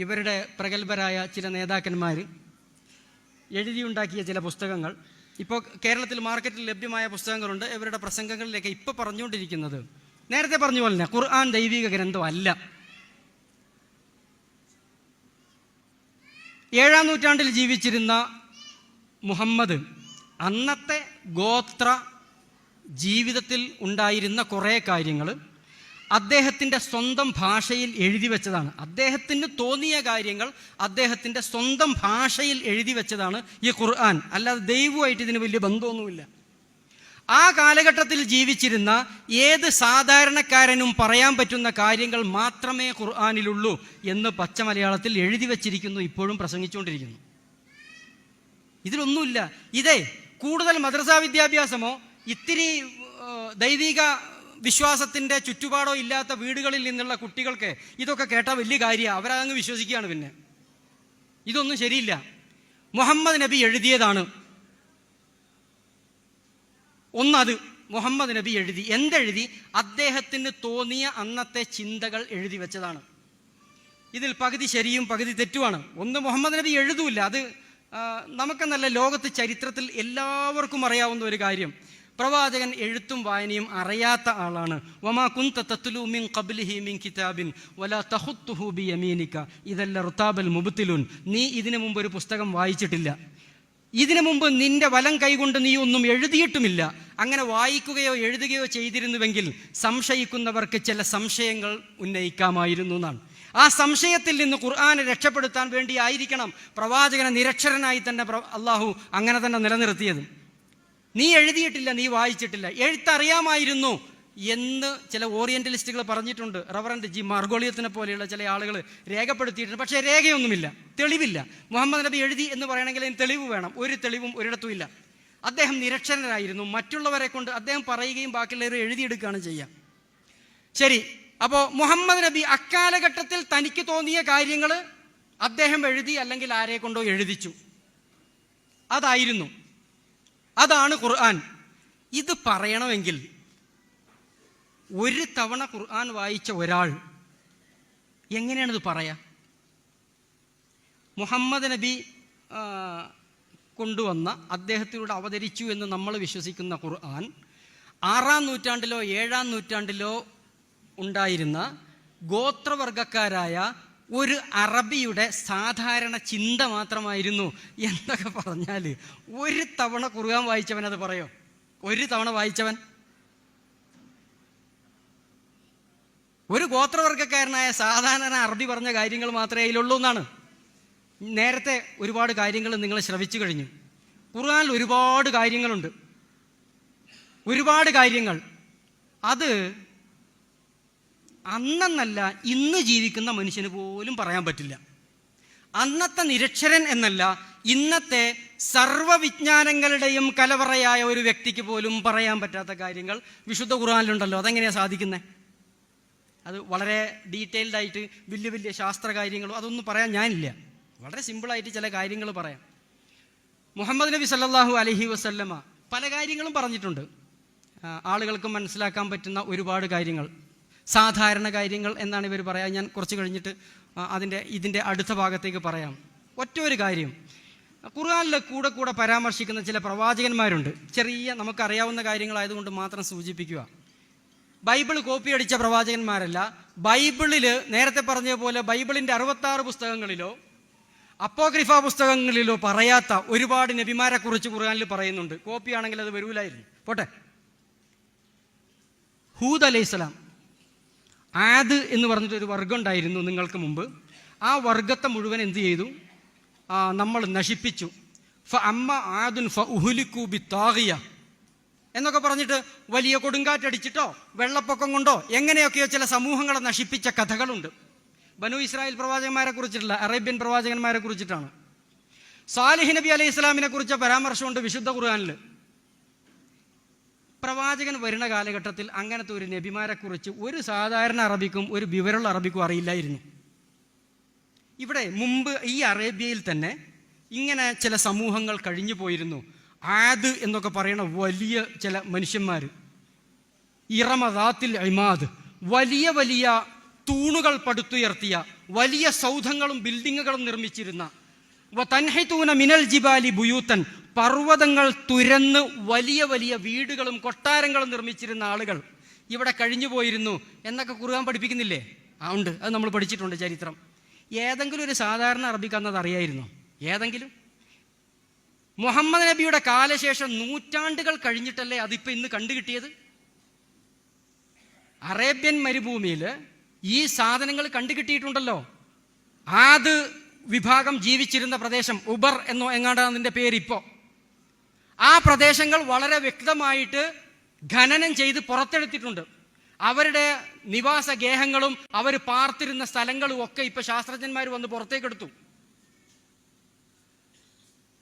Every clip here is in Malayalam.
ഇവരുടെ പ്രഗത്ഭരായ ചില നേതാക്കന്മാർ എഴുതിയുണ്ടാക്കിയ ചില പുസ്തകങ്ങൾ ഇപ്പോൾ കേരളത്തിൽ മാർക്കറ്റിൽ ലഭ്യമായ പുസ്തകങ്ങളുണ്ട്. ഇവരുടെ പ്രസംഗങ്ങളിലേക്ക് ഇപ്പോൾ പറഞ്ഞുകൊണ്ടിരിക്കുന്നത് നേരത്തെ പറഞ്ഞ പോലെ തന്നെ ഖുർആൻ ദൈവിക ഗ്രന്ഥം അല്ല. 7-ാം നൂറ്റാണ്ടിൽ ജീവിച്ചിരുന്ന മുഹമ്മദ് അന്നത്തെ ഗോത്ര ജീവിതത്തിൽ ഉണ്ടായിരുന്ന കുറേ കാര്യങ്ങൾ അദ്ദേഹത്തിൻ്റെ സ്വന്തം ഭാഷയിൽ എഴുതി വെച്ചതാണ്. അദ്ദേഹത്തിന് തോന്നിയ കാര്യങ്ങൾ അദ്ദേഹത്തിൻ്റെ സ്വന്തം ഭാഷയിൽ എഴുതി വെച്ചതാണ് ഈ ഖുർആൻ. അല്ലാതെ ദൈവമായിട്ട് ഇതിന് വലിയ ബന്ധമൊന്നുമില്ല. ആ കാലഘട്ടത്തിൽ ജീവിച്ചിരുന്ന ഏത് സാധാരണക്കാരനും പറയാൻ പറ്റുന്ന കാര്യങ്ങൾ മാത്രമേ ഖുർആനിലുള്ളൂ എന്ന് പച്ച മലയാളത്തിൽ എഴുതി വച്ചിരിക്കുന്നു. ഇപ്പോഴും പ്രസംഗിച്ചുകൊണ്ടിരിക്കുന്നു. ഇതിലൊന്നുമില്ല. ഇതേ കൂടുതൽ മദ്രസാ വിദ്യാഭ്യാസമോ ഇത്തിരി ദൈവിക വിശ്വാസത്തിൻ്റെ ചുറ്റുപാടോ ഇല്ലാത്ത വീടുകളിൽ നിന്നുള്ള കുട്ടികൾക്ക് ഇതൊക്കെ കേട്ടാൽ വലിയ കാര്യമാണ്. അവരതങ്ങ് വിശ്വസിക്കുകയാണ്. പിന്നെ ഇതൊന്നും ശരിയില്ല. മുഹമ്മദ് നബി എഴുതിയതാണ്. ഒന്നത് മുഹമ്മദ് നബി എഴുതി. എന്തെഴുതി? അദ്ദേഹത്തിന് തോന്നിയ അന്നത്തെ ചിന്തകൾ എഴുതി വെച്ചതാണ്. ഇതിൽ പകുതി ശരിയും പകുതി തെറ്റുമാണ്. ഒന്ന് മുഹമ്മദ് നബി എഴുതൂല്ല. അത് നമുക്കെന്നല്ല, ലോകത്ത് ചരിത്രത്തിൽ എല്ലാവർക്കും അറിയാവുന്ന ഒരു കാര്യം. പ്രവാചകൻ എഴുത്തും വായനയും അറിയാത്ത ആളാണ്. വമാ കുന്ത തത്ലു മിൻ ഖബ്ലിഹി മിൻ കിതാബിൻ വലാ തഖുത്തുഹു ബിയമീനിക ഇദല്ല റുതാബൽ മുബ്തിലുൻ. നീ ഇതിനു മുമ്പ് ഒരു പുസ്തകം വായിച്ചിട്ടില്ല. ഇതിനു മുമ്പ് നിന്റെ വലം കൈകൊണ്ട് നീ ഒന്നും എഴുതിയിട്ടുമില്ല. അങ്ങനെ വായിക്കുകയോ എഴുതുകയോ ചെയ്തിരുന്നുവെങ്കിൽ സംശയിക്കുന്നവർക്ക് ചില സംശയങ്ങൾ ഉന്നയിക്കാമായിരുന്നു എന്നാണ്. ആ സംശയത്തിൽ നിന്ന് ഖുർആനെ രക്ഷപ്പെടുത്താൻ വേണ്ടി ആയിരിക്കണം പ്രവാചകനെ നിരക്ഷരനായി തന്നെ അള്ളാഹു അങ്ങനെ തന്നെ നിലനിർത്തിയത്. നീ എഴുതിയിട്ടില്ല, നീ വായിച്ചിട്ടില്ല, എഴുത്തറിയാമായിരുന്നു എന്ന് ചില ഓറിയന്റലിസ്റ്റുകൾ പറഞ്ഞിട്ടുണ്ട്. റവറൻഡ് ജി മാർഗോളിയത്തിനെ പോലെയുള്ള ചില ആളുകൾ രേഖപ്പെടുത്തിയിട്ടുണ്ട്. പക്ഷേ രേഖയൊന്നുമില്ല, തെളിവില്ല. മുഹമ്മദ് നബി എഴുതി എന്ന് പറയണമെങ്കിൽ അതിന് തെളിവ് വേണം. ഒരു തെളിവും ഒരിടത്തും ഇല്ല. അദ്ദേഹം നിരക്ഷരനായിരുന്നു. മറ്റുള്ളവരെ കൊണ്ട് അദ്ദേഹം പറയുകയും ബാക്കിയുള്ളവർ എഴുതിയെടുക്കുകയാണ് ചെയ്യുക. ശരി, അപ്പോൾ മുഹമ്മദ് നബി അക്കാലഘട്ടത്തിൽ തനിക്ക് തോന്നിയ കാര്യങ്ങൾ അദ്ദേഹം എഴുതി, അല്ലെങ്കിൽ ആരെ കൊണ്ടോ എഴുതിച്ചു. അതാണ് ഖുർആൻ. ഇത് പറയണമെങ്കിൽ ഒരു തവണ ഖുർആൻ വായിച്ച ഒരാൾ എങ്ങനെയാണിത് പറയാ? മുഹമ്മദ് നബി കൊണ്ടുവന്ന, അദ്ദേഹത്തിലൂടെ അവതരിച്ചു എന്ന് നമ്മൾ വിശ്വസിക്കുന്ന ഖുർആൻ 6-ാം നൂറ്റാണ്ടിലോ 7-ാം നൂറ്റാണ്ടിലോ ഉണ്ടായിരുന്ന ഗോത്രവർഗക്കാരായ ഒരു അറബിയുടെ സാധാരണ ചിന്ത മാത്രമായിരുന്നു എന്നൊക്കെ പറഞ്ഞാൽ ഒരു തവണ ഖുർആൻ വായിച്ചവൻ അത് പറയോ? ഒരു തവണ വായിച്ചവൻ? ഒരു ഗോത്രവർഗക്കാരനായ സാധാരണ അറബി പറഞ്ഞ കാര്യങ്ങൾ മാത്രമേ അതിലുള്ളൂ എന്നാണ്. നേരത്തെ ഒരുപാട് കാര്യങ്ങൾ നിങ്ങൾ ശ്രവിച്ചു കഴിഞ്ഞു. ഖുർആനിൽ ഒരുപാട് കാര്യങ്ങളുണ്ട്. ഒരുപാട് കാര്യങ്ങൾ. അത് അന്നെന്നല്ല, ഇന്ന് ജീവിക്കുന്ന മനുഷ്യന് പോലും പറയാൻ പറ്റില്ല. അന്നത്തെ നിരക്ഷരൻ എന്നല്ല, ഇന്നത്തെ സർവ്വവിജ്ഞാനങ്ങളുടെയും കലവറയായ ഒരു വ്യക്തിക്ക് പോലും പറയാൻ പറ്റാത്ത കാര്യങ്ങൾ വിശുദ്ധ ഖുർആനിലുണ്ടല്ലോ. അതെങ്ങനെയാണ് സാധിക്കുന്നത്? അത് വളരെ ഡീറ്റെയിൽഡായിട്ട് വലിയ വലിയ ശാസ്ത്ര കാര്യങ്ങളും അതൊന്നും പറയാൻ ഞാനില്ല. വളരെ സിമ്പിളായിട്ട് ചില കാര്യങ്ങൾ പറയാം. മുഹമ്മദ് നബി സല്ലല്ലാഹു അലൈഹി വസല്ലമ പല കാര്യങ്ങളും പറഞ്ഞിട്ടുണ്ട്. ആളുകൾക്ക് മനസ്സിലാക്കാൻ പറ്റുന്ന ഒരുപാട് കാര്യങ്ങൾ, സാധാരണ കാര്യങ്ങൾ എന്നാണ് ഇവർ പറയാം. ഞാൻ കുറച്ച് കഴിഞ്ഞിട്ട് ഇതിൻ്റെ അടുത്ത ഭാഗത്തേക്ക് പറയാം. ഒറ്റ ഒരു കാര്യം, ഖുർആനിൽ കൂടെ പരാമർശിക്കുന്ന ചില പ്രവാചകന്മാരുണ്ട്. ചെറിയ നമുക്കറിയാവുന്ന കാര്യങ്ങളായതുകൊണ്ട് മാത്രം സൂചിപ്പിക്കുക. ബൈബിൾ കോപ്പി അടിച്ച പ്രവാചകന്മാരല്ല. ബൈബിളിൽ നേരത്തെ പറഞ്ഞ പോലെ ബൈബിളിൻ്റെ 66 പുസ്തകങ്ങളിലോ അപ്പോക്രിഫ പുസ്തകങ്ങളിലോ പറയാത്ത ഒരുപാട് നബിമാരെ കുറിച്ച് ഖുർആനിൽ പറയുന്നുണ്ട്. കോപ്പിയാണെങ്കിൽ അത് വരൂലായിരുന്നു. പോട്ടെ. ഹൂദ് അലൈഹിസ്സലാം, ആദ് എന്ന് പറഞ്ഞിട്ടൊരു വർഗം ഉണ്ടായിരുന്നു നിങ്ങൾക്ക് മുമ്പ്. ആ വർഗത്തെ മുഴുവൻ എന്ത് ചെയ്തു? നമ്മൾ നശിപ്പിച്ചു. ഫ അമ്മ ആദുൻ ഫ ഉഹ്ലികൂ ബിത്താഗിയ എന്നൊക്കെ പറഞ്ഞിട്ട് വലിയ കൊടുങ്കാറ്റടിച്ചിട്ടോ വെള്ളപ്പൊക്കം കൊണ്ടോ എങ്ങനെയൊക്കെയോ ചില സമൂഹങ്ങളെ നശിപ്പിച്ച കഥകളുണ്ട്. ബനു ഇസ്രായേൽ പ്രവാചകന്മാരെ കുറിച്ചിട്ടുള്ള, അറേബ്യൻ പ്രവാചകന്മാരെ കുറിച്ചിട്ടാണ്. സാലിഹ് നബി അലൈഹി ഇസ്ലാമിനെ കുറിച്ച പരാമർശമുണ്ട് വിശുദ്ധ ഖുർആനിൽ. പ്രവാചകൻ വരുന്ന കാലഘട്ടത്തിൽ അങ്ങനത്തെ ഒരു നബിമാരെ കുറിച്ച് ഒരു സാധാരണ അറബിക്കും ഒരു വിവരമുള്ള അറബിക്കും അറിയില്ലായിരുന്നു. ഇവിടെ മുമ്പ് ഈ അറേബ്യയിൽ തന്നെ ഇങ്ങനെ ചില സമൂഹങ്ങൾ കഴിഞ്ഞു പോയിരുന്നു. ആദ് എന്നൊക്കെ പറയുന്ന വലിയ ചില മനുഷ്യന്മാർ, ഇറമദാത്തിൽ ഇമാദ്, വലിയ വലിയ തൂണുകൾ പടുത്തുയർത്തിയ വലിയ സൗധങ്ങളും ബിൽഡിങ്ങുകളും നിർമ്മിച്ചിരുന്ന, തൻഹിതൂന മിനൽ ജിബാലി ബുയൂത്തൻ, പർവ്വതങ്ങൾ തുരന്ന് വലിയ വലിയ വീടുകളും കൊട്ടാരങ്ങളും നിർമ്മിച്ചിരുന്ന ആളുകൾ ഇവിടെ കഴിഞ്ഞു പോയിരുന്നു എന്നൊക്കെ ഖുർആൻ പഠിപ്പിക്കുന്നില്ലേ? ഉണ്ട്, അത് നമ്മൾ പഠിച്ചിട്ടുണ്ട് ചരിത്രം. ഏതെങ്കിലും ഒരു സാധാരണ അറബിക്ക് അന്നത് അറിയായിരുന്നു? ഏതെങ്കിലും? മുഹമ്മദ് നബിയുടെ കാലശേഷം നൂറ്റാണ്ടുകൾ കഴിഞ്ഞിട്ടല്ലേ അതിപ്പോൾ ഇന്ന് കണ്ടുകിട്ടിയത്? അറേബ്യൻ മരുഭൂമിയിൽ ഈ സാധനങ്ങൾ കണ്ടുകിട്ടിയിട്ടുണ്ടല്ലോ. ആദ് വിഭാഗം ജീവിച്ചിരുന്ന പ്രദേശം, ഉബർ എന്നോ എങ്ങാണ്ടാണ് അതിൻ്റെ പേരിപ്പോൾ. ആ പ്രദേശങ്ങൾ വളരെ വ്യക്തമായിട്ട് ഖനനം ചെയ്ത് പുറത്തെടുത്തിട്ടുണ്ട്. അവരുടെ നിവാസ ഗേഹങ്ങളും അവർ പാർത്തിരുന്ന സ്ഥലങ്ങളും ഒക്കെ ഇപ്പൊ ശാസ്ത്രജ്ഞന്മാർ വന്ന് പുറത്തേക്കെടുത്തു.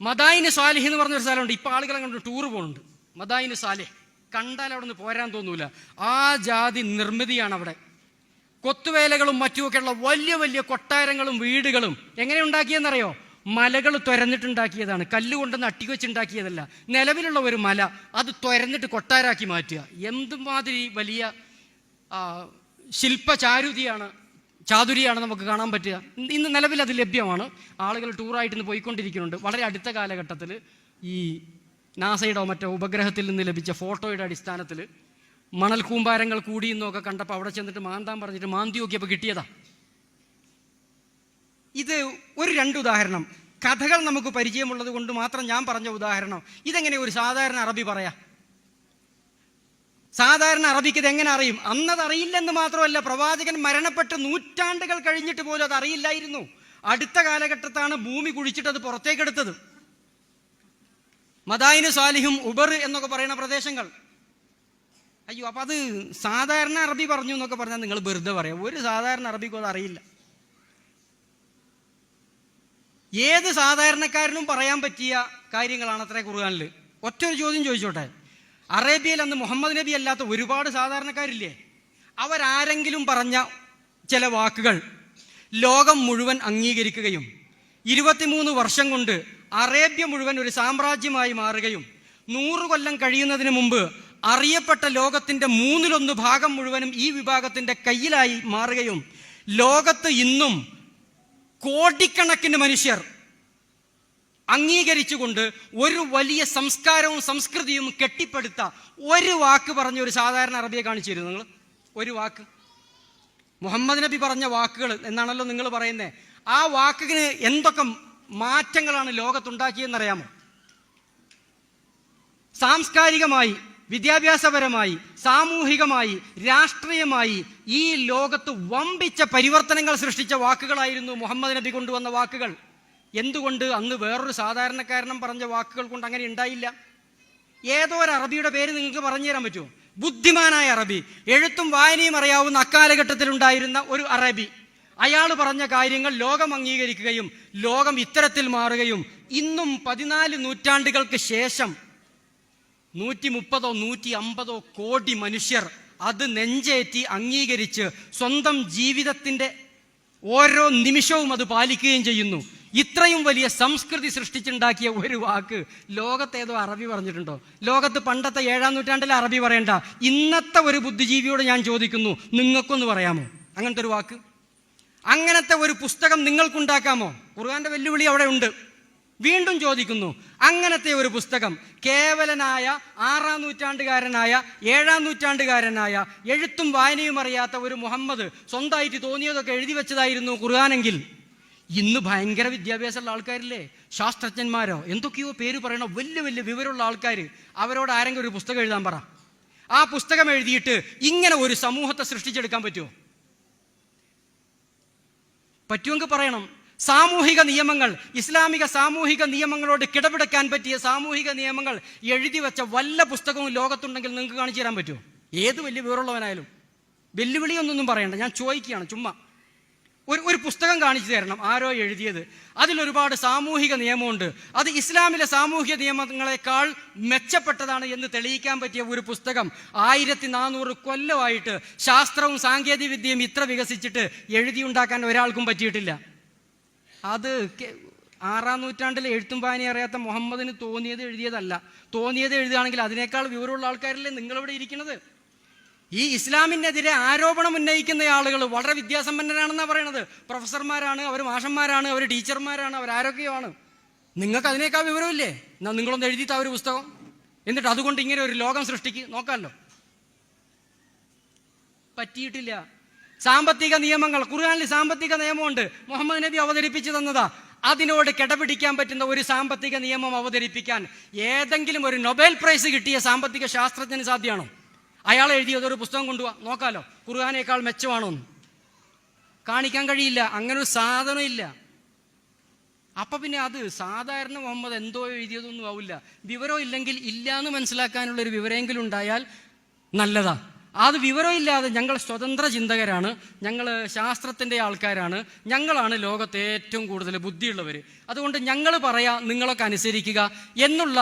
മദായിന് സാലിഹ് എന്ന് പറഞ്ഞൊരു സ്ഥലമുണ്ട്, ഇപ്പൊ ആളുകൾ അങ്ങോട്ട് ടൂർ പോകുന്നുണ്ട്. മദായിന് സാലിഹ് കണ്ടാൽ അവിടെ നിന്ന് പോരാൻ തോന്നൂല. ആ ജാതി നിർമ്മിതിയാണ് അവിടെ. കൊത്തുവേലകളും മറ്റുമൊക്കെയുള്ള വലിയ വലിയ കൊട്ടാരങ്ങളും വീടുകളും എങ്ങനെ ഉണ്ടാക്കിയെന്നറിയോ? മലകൾ തുരന്നിട്ടുണ്ടാക്കിയതാണ്, കല്ലുകൊണ്ടെന്ന് അട്ടിവെച്ചുണ്ടാക്കിയതല്ല. നിലവിലുള്ള ഒരു മല അത് തുരന്നിട്ട് കൊട്ടാരാക്കി മാറ്റുക. എന്തുമാതിരി വലിയ ചാതുരിയാണ് നമുക്ക് കാണാൻ പറ്റുക. ഇന്ന് നിലവിൽ അത് ലഭ്യമാണ്. ആളുകൾ ടൂറായിട്ട് ഇന്ന് പോയിക്കൊണ്ടിരിക്കുന്നുണ്ട്. വളരെ അടുത്ത കാലഘട്ടത്തിൽ ഈ നാസയുടെ മറ്റോ ഉപഗ്രഹത്തിൽ നിന്ന് ലഭിച്ച ഫോട്ടോയുടെ അടിസ്ഥാനത്തിൽ മണൽ കൂമ്പാരങ്ങൾ കൂടിയെന്നൊക്കെ കണ്ടപ്പോൾ അവിടെ ചെന്നിട്ട് മാന്താൻ പറഞ്ഞിട്ട് മാന്തി നോക്കിയപ്പോൾ കിട്ടിയതാ. ഇത് ഒരു രണ്ട് ഉദാഹരണം, കഥകൾ നമുക്ക് പരിചയമുള്ളത് കൊണ്ട് മാത്രം ഞാൻ പറഞ്ഞ ഉദാഹരണം. ഇതെങ്ങനെ ഒരു സാധാരണ അറബി പറയാം? സാധാരണ അറബിക്ക് ഇതെങ്ങനെ അറിയും? അന്നത് അറിയില്ലെന്ന് മാത്രമല്ല, പ്രവാചകൻ മരണപ്പെട്ട് നൂറ്റാണ്ടുകൾ കഴിഞ്ഞിട്ട് പോലും അത് അറിയില്ലായിരുന്നു. അടുത്ത കാലഘട്ടത്താണ് ഭൂമി കുഴിച്ചിട്ട് അത് പുറത്തേക്കെടുത്തത്. മദായിന് സാലിഹും ഉബർ എന്നൊക്കെ പറയുന്ന പ്രദേശങ്ങൾ. അയ്യോ, അപ്പം അത് സാധാരണ അറബി പറഞ്ഞു എന്നൊക്കെ പറഞ്ഞാൽ നിങ്ങൾ വെറുതെ പറയാം. ഒരു സാധാരണ അറബിക്കും അത് അറിയില്ല. ഏത് സാധാരണക്കാരനും പറയാൻ പറ്റിയ കാര്യങ്ങളാണ് അത്രേ ഖുർആനിൽ. ഒറ്റൊരു ചോദ്യം ചോദിച്ചോട്ടെ, അറേബ്യയിൽ അന്ന് മുഹമ്മദ് നബി അല്ലാത്ത ഒരുപാട് സാധാരണക്കാരില്ലേ? അവരാരെങ്കിലും പറഞ്ഞ ചില വാക്കുകൾ ലോകം മുഴുവൻ അംഗീകരിക്കുകയും 23 വർഷം കൊണ്ട് അറേബ്യ മുഴുവൻ ഒരു സാമ്രാജ്യമായി മാറുകയും 100 കൊല്ലം കഴിയുന്നതിന് മുമ്പ് അറിയപ്പെട്ട ലോകത്തിൻ്റെ 1/3 ഭാഗം മുഴുവനും ഈ വിഭാഗത്തിൻ്റെ കയ്യിലായി മാറുകയും ലോകത്ത് ഇന്നും കോടിക്കണക്കിന് മനുഷ്യർ അംഗീകരിച്ചുകൊണ്ട് ഒരു വലിയ സംസ്കാരവും സംസ്കൃതിയും കെട്ടിപ്പടുത്ത ഒരു വാക്ക് പറഞ്ഞ ഒരു സാധാരണ അറബിയെ കാണിച്ചു തരും നിങ്ങൾ. ഒരു വാക്ക്, മുഹമ്മദ് നബി പറഞ്ഞ വാക്കുകൾ എന്നാണല്ലോ നിങ്ങൾ പറയുന്നത്. ആ വാക്കിന് എന്തൊക്കെ മാറ്റങ്ങളാണ് ലോകത്തുണ്ടാക്കിയെന്നറിയാമോ? സാംസ്കാരികമായി, വിദ്യാഭ്യാസപരമായി, സാമൂഹികമായി, രാഷ്ട്രീയമായി ഈ ലോകത്ത് വമ്പിച്ച പരിവർത്തനങ്ങൾ സൃഷ്ടിച്ച വാക്കുകളായിരുന്നു മുഹമ്മദ് നബി കൊണ്ടുവന്ന വാക്കുകൾ. എന്തുകൊണ്ട് അന്ന് വേറൊരു സാധാരണക്കാരനും പറഞ്ഞ വാക്കുകൾ കൊണ്ട് അങ്ങനെ ഉണ്ടായില്ല? ഏതോ ഒരു അറബിയുടെ പേര് നിങ്ങൾക്ക് പറഞ്ഞു തരാൻ പറ്റുമോ? ബുദ്ധിമാനായ അറബി, എഴുത്തും വായനയും അറിയാവുന്ന അക്കാലഘട്ടത്തിലുണ്ടായിരുന്ന ഒരു അറബി. അയാൾ പറഞ്ഞ കാര്യങ്ങൾ ലോകം അംഗീകരിക്കുകയും ലോകം ഇത്തരത്തിൽ മാറുകയും ഇന്നും 14 നൂറ്റാണ്ടുകൾക്ക് ശേഷം 130 150 കോടി മനുഷ്യർ അത് നെഞ്ചേറ്റി അംഗീകരിച്ച് സ്വന്തം ജീവിതത്തിൻ്റെ ഓരോ നിമിഷവും അത് പാലിക്കുകയും ചെയ്യുന്നു. ഇത്രയും വലിയ സംസ്കൃതി സൃഷ്ടിച്ചുണ്ടാക്കിയ ഒരു വാക്ക് ലോകത്തേതോ അറബി പറഞ്ഞിട്ടുണ്ടോ? ലോകത്ത് പണ്ടത്തെ 7-ാം നൂറ്റാണ്ടിലെ അറബി പറയണ്ട, ഇന്നത്തെ ഒരു ബുദ്ധിജീവിയോട് ഞാൻ ചോദിക്കുന്നു, നിങ്ങൾക്കൊന്ന് പറയാമോ അങ്ങനത്തെ ഒരു വാക്ക്? അങ്ങനത്തെ ഒരു പുസ്തകം നിങ്ങൾക്കുണ്ടാക്കാമോ? ഖുർആന്റെ വെല്ലുവിളി അവിടെ ഉണ്ട്. വീണ്ടും ചോദിക്കുന്നു, അങ്ങനത്തെ ഒരു പുസ്തകം കേവലനായ 6-ാം നൂറ്റാണ്ടുകാരനായ 7-ാം നൂറ്റാണ്ടുകാരനായ എഴുത്തും വായനയും അറിയാത്ത ഒരു മുഹമ്മദ് സ്വന്തമായിട്ട് തോന്നിയതൊക്കെ എഴുതി വെച്ചതായിരുന്നു ഖുർആനെങ്കിൽ ഇന്ന് ഭയങ്കര വിദ്യാഭ്യാസമുള്ള ആൾക്കാരില്ലേ, ശാസ്ത്രജ്ഞന്മാരോ എന്തൊക്കെയോ പേര് പറയണ വലിയ വലിയ വിവരമുള്ള ആൾക്കാർ, അവരോട് ആരെങ്കിലും ഒരു പുസ്തകം എഴുതാൻ പറ. ആ പുസ്തകം എഴുതിയിട്ട് ഇങ്ങനെ ഒരു സമൂഹത്തെ സൃഷ്ടിച്ചെടുക്കാൻ പറ്റുമോ? പറ്റുമെങ്കിൽ പറയണം. സാമൂഹിക നിയമങ്ങൾ, ഇസ്ലാമിക സാമൂഹിക നിയമങ്ങളോട് കിടപിടക്കാൻ പറ്റിയ സാമൂഹിക നിയമങ്ങൾ എഴുതി വെച്ച വല്ല പുസ്തകവും ലോകത്തുണ്ടെങ്കിൽ നിങ്ങൾക്ക് കാണിച്ചു തരാൻ പറ്റുമോ? ഏത് വലിയ വിവരമുള്ളവനായാലും. വെല്ലുവിളിയൊന്നും പറയണ്ട, ഞാൻ ചോദിക്കുകയാണ് ചുമ്മാ. ഒരു പുസ്തകം കാണിച്ചു തരണം, ആരോ എഴുതിയത്, അതിലൊരുപാട് സാമൂഹിക നിയമമുണ്ട്, അത് ഇസ്ലാമിലെ സാമൂഹിക നിയമങ്ങളെക്കാൾ മെച്ചപ്പെട്ടതാണ് എന്ന് തെളിയിക്കാൻ പറ്റിയ ഒരു പുസ്തകം 1400 കൊല്ലമായിട്ട് ശാസ്ത്രവും സാങ്കേതിക വിദ്യയും ഇത്ര വികസിച്ചിട്ട് എഴുതിയുണ്ടാക്കാൻ ഒരാൾക്കും പറ്റിയിട്ടില്ല. അത് 6-ാം നൂറ്റാണ്ടിലെ എഴുത്തും വായനയും അറിയാത്ത മുഹമ്മദിന് തോന്നിയത് എഴുതിയതല്ല. തോന്നിയത് എഴുതുകയാണെങ്കിൽ അതിനേക്കാൾ വിവരമുള്ള ആൾക്കാരല്ലേ നിങ്ങളിവിടെ ഇരിക്കുന്നത്? ഈ ഇസ്ലാമിനെതിരെ ആരോപണം ഉന്നയിക്കുന്ന ആളുകൾ വളരെ വിദ്യാസമ്പന്നരാണെന്നാണ് പറയണത്. പ്രൊഫസർമാരാണ്, അവർ മാഷന്മാരാണ്, അവർ ടീച്ചർമാരാണ്, അവരാരൊക്കെയാണ്. നിങ്ങൾക്ക് അതിനേക്കാൾ വിവരമില്ലേ? എന്നാൽ നിങ്ങളൊന്ന് എഴുതിയിട്ട് ഒരു പുസ്തകം, എന്നിട്ട് അതുകൊണ്ട് ഇങ്ങനെ ഒരു ലോകം സൃഷ്ടിക്ക് നോക്കാമല്ലോ. പറ്റിയിട്ടില്ല. സാമ്പത്തിക നിയമങ്ങൾ, ഖുർആനിൽ സാമ്പത്തിക നിയമമുണ്ട്, മുഹമ്മദ് നബി അവതരിപ്പിച്ചു തന്നതാ. അതിനോട് കിടപിടിക്കാൻ പറ്റുന്ന ഒരു സാമ്പത്തിക നിയമം അവതരിപ്പിക്കാൻ ഏതെങ്കിലും ഒരു നൊബേൽ പ്രൈസ് കിട്ടിയ സാമ്പത്തിക ശാസ്ത്രജ്ഞന് സാധ്യമാണോ? അയാൾ എഴുതിയതൊരു പുസ്തകം കൊണ്ടുപോവാ നോക്കാലോ, ഖുർആനേക്കാൾ മെച്ചമാണോ എന്ന് കാണിക്കാൻ കഴിയില്ല. അങ്ങനെ ഒരു സാധനം ഇല്ല. അപ്പൊ പിന്നെ അത് സാധാരണ മുഹമ്മദ് എന്തോ എഴുതിയതൊന്നും ആവില്ല. വിവരം ഇല്ലെങ്കിൽ ഇല്ല എന്ന് മനസ്സിലാക്കാനുള്ള ഒരു വിവരമെങ്കിലും ഉണ്ടായാൽ നല്ലതാ. അത് വിവരമില്ലാതെ ഞങ്ങൾ സ്വതന്ത്ര ചിന്തകരാണ്, ഞങ്ങൾ ശാസ്ത്രത്തിൻ്റെ ആൾക്കാരാണ്, ഞങ്ങളാണ് ലോകത്തെ ഏറ്റവും കൂടുതൽ ബുദ്ധിയുള്ളവർ, അതുകൊണ്ട് ഞങ്ങൾ പറയാ നിങ്ങളൊക്കെ അനുസരിക്കുക എന്നുള്ള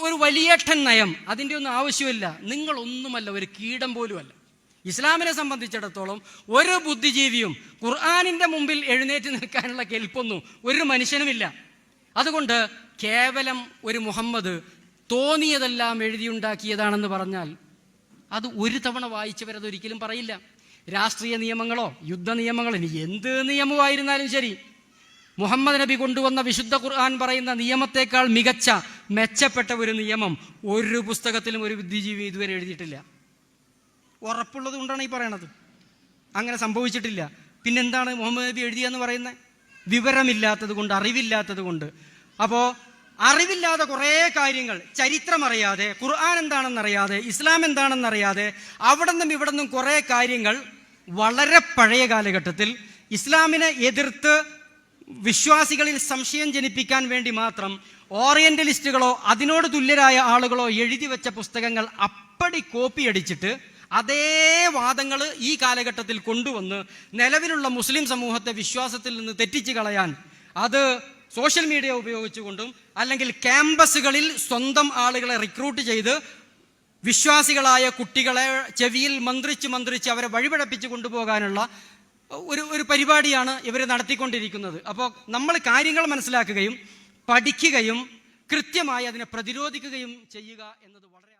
ഒരു വലിയേട്ടൻ നയം അതിൻ്റെ ഒന്നും ആവശ്യമില്ല. നിങ്ങളൊന്നുമല്ല, ഒരു കീടം പോലുമല്ല. ഇസ്ലാമിനെ സംബന്ധിച്ചിടത്തോളം ഒരു ബുദ്ധിജീവിയും ഖുർആനിൻ്റെ മുമ്പിൽ എഴുന്നേറ്റ് നിൽക്കാനുള്ള കെൽപ്പൊന്നും ഒരു മനുഷ്യനുമില്ല. അതുകൊണ്ട് കേവലം ഒരു മുഹമ്മദ് തോന്നിയതെല്ലാം എഴുതിയുണ്ടാക്കിയതാണെന്ന് പറഞ്ഞാൽ അത് ഒരു തവണ വായിച്ചവരതൊരിക്കലും പറയില്ല. രാഷ്ട്രീയ നിയമങ്ങളോ യുദ്ധ നിയമങ്ങളോ ഇനി എന്ത് നിയമമായിരുന്നാലും ശരി, മുഹമ്മദ് നബി കൊണ്ടുവന്ന വിശുദ്ധ ഖുർആൻ പറയുന്ന നിയമത്തെക്കാൾ മികച്ച മെച്ചപ്പെട്ട ഒരു നിയമം ഒരു പുസ്തകത്തിലും ഒരു ബുദ്ധിജീവി ഇതുവരെ എഴുതിയിട്ടില്ല. ഉറപ്പുള്ളത് കൊണ്ടാണ് ഈ പറയണത്. അങ്ങനെ സംഭവിച്ചിട്ടില്ല. പിന്നെന്താണ് മുഹമ്മദ് നബി എഴുതിയെന്ന് പറയുന്നത്? വിവരമില്ലാത്തത് കൊണ്ട്, അറിവില്ലാത്തത് കൊണ്ട്. അപ്പോൾ അറിവില്ലാതെ കുറേ കാര്യങ്ങൾ, ചരിത്രം അറിയാതെ, ഖുർആൻ എന്താണെന്നറിയാതെ, ഇസ്ലാം എന്താണെന്നറിയാതെ, അവിടെ നിന്നും ഇവിടെ നിന്നും കുറേ കാര്യങ്ങൾ വളരെ പഴയ കാലഘട്ടത്തിൽ ഇസ്ലാമിനെ എതിർത്ത് വിശ്വാസികളിൽ സംശയം ജനിപ്പിക്കാൻ വേണ്ടി മാത്രം ഓറിയന്റലിസ്റ്റുകളോ അതിനോട് തുല്യരായ ആളുകളോ എഴുതി വെച്ച പുസ്തകങ്ങൾ അപ്പടി കോപ്പി അടിച്ചിട്ട് അതേ വാദങ്ങൾ ഈ കാലഘട്ടത്തിൽ കൊണ്ടുവന്ന് നിലവിലുള്ള മുസ്ലിം സമൂഹത്തെ വിശ്വാസത്തിൽ നിന്ന് തെറ്റിച്ച് കളയാൻ, അത് സോഷ്യൽ മീഡിയ ഉപയോഗിച്ചുകൊണ്ടും അല്ലെങ്കിൽ ക്യാമ്പസുകളിൽ സ്വന്തം ആളുകളെ റിക്രൂട്ട് ചെയ്ത് വിശ്വാസികളായ കുട്ടികളെ ചെവിയിൽ മന്ത്രിച്ച് അവരെ വഴിപഴപ്പിച്ച് കൊണ്ടുപോകാനുള്ള ഒരു പരിപാടിയാണ് ഇവർ നടത്തിക്കൊണ്ടിരിക്കുന്നത്. അപ്പോൾ നമ്മൾ കാര്യങ്ങൾ മനസ്സിലാക്കുകയും പഠിക്കുകയും കൃത്യമായി അതിനെ പ്രതിരോധിക്കുകയും ചെയ്യുക എന്നത് വളരെ